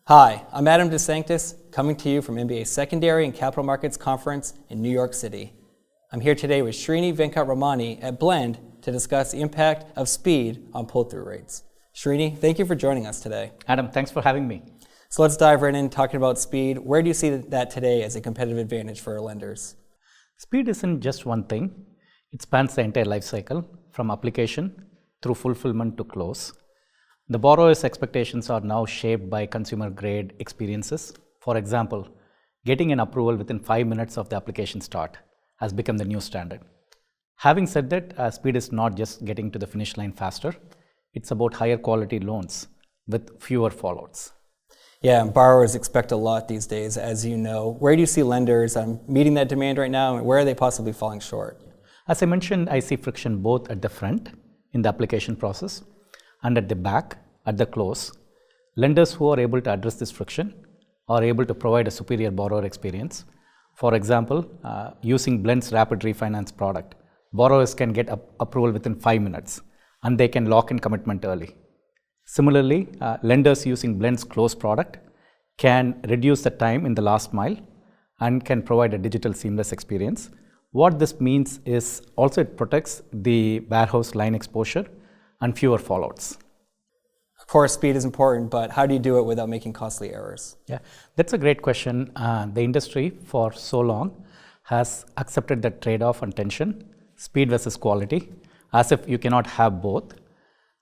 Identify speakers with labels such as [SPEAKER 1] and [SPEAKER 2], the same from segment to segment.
[SPEAKER 1] Hi, I'm Adam DeSanctis, coming to you from MBA Secondary and Capital Markets Conference in New York City. I'm here today with Srini Venkatramani at Blend to discuss the impact of speed on pull-through rates. Srini, thank you for joining us today.
[SPEAKER 2] Adam, thanks for having me.
[SPEAKER 1] So let's dive right in talking about speed. Where do you see that today as a competitive advantage for our lenders?
[SPEAKER 2] Speed isn't just one thing. It spans the entire life cycle, from application through fulfillment to close. The borrower's expectations are now shaped by consumer-grade experiences. For example, getting an approval within 5 minutes of the application start has become the new standard. Having said that, speed is not just getting to the finish line faster. It's about higher quality loans with fewer fallouts.
[SPEAKER 1] Yeah, and borrowers expect a lot these days, as you know. Where do you see lenders meeting that demand right now, and where are they possibly falling short?
[SPEAKER 2] As I mentioned, I see friction both at the front in the application process and at the back, at the close. Lenders who are able to address this friction are able to provide a superior borrower experience. For example, using Blend's rapid refinance product, borrowers can get approval within 5 minutes and they can lock in commitment early. Similarly, lenders using Blend's close product can reduce the time in the last mile and can provide a digital seamless experience. What this means is also it protects the warehouse line exposure and fewer fallouts.
[SPEAKER 1] Of course, speed is important, but how do you do it without making costly errors?
[SPEAKER 2] Yeah, that's a great question. The industry for so long has accepted the trade-off and tension, speed versus quality, as if you cannot have both.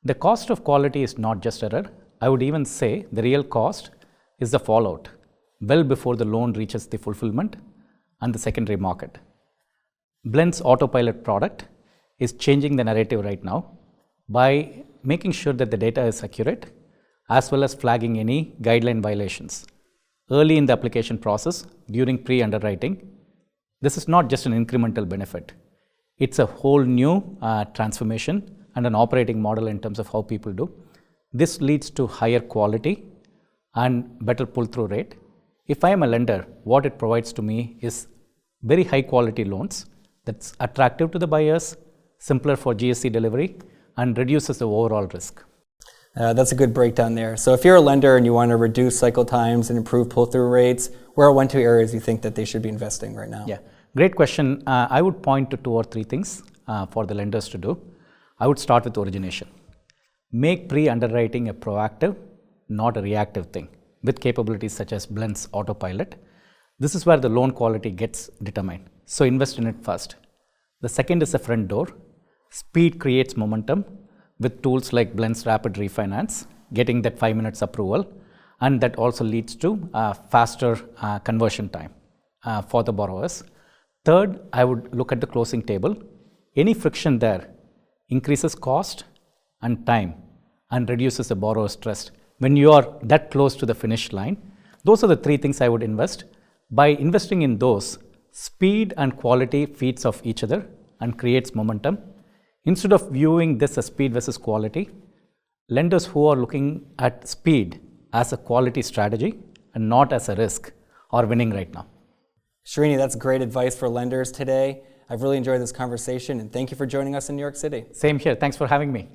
[SPEAKER 2] The cost of quality is not just error. I would even say the real cost is the fallout, well before the loan reaches the fulfillment and the secondary market. Blend's autopilot product is changing the narrative right now by making sure that the data is accurate, as well as flagging any guideline violations early in the application process during pre-underwriting. This is not just an incremental benefit. It's a whole new transformation and an operating model in terms of how people do. This leads to higher quality and better pull-through rate. If I am a lender, what it provides to me is very high quality loans that's attractive to the buyers, simpler for GSC delivery, and reduces the overall risk.
[SPEAKER 1] That's a good breakdown there. So if you're a lender and you want to reduce cycle times and improve pull-through rates, where are 1-2 areas you think that they should be investing right now?
[SPEAKER 2] Yeah, great question. I would point to 2 or 3 things for the lenders to do. I would start with origination. Make pre-underwriting a proactive, not a reactive thing, with capabilities such as Blend's autopilot. This is where the loan quality gets determined. So invest in it first. The second is the front door. Speed creates momentum with tools like Blend's rapid refinance, getting that 5 minutes approval, and that also leads to faster conversion time for the borrowers. Third, I would look at the closing table. Any friction there increases cost and time and reduces the borrower's trust. When you are that close to the finish line, those are the 3 things I would invest. By investing in those, speed and quality feeds off each other and creates momentum. Instead of viewing this as speed versus quality, lenders who are looking at speed as a quality strategy and not as a risk are winning right now.
[SPEAKER 1] Srini, that's great advice for lenders today. I've really enjoyed this conversation, and thank you for joining us in New York City.
[SPEAKER 2] Same here. Thanks for having me.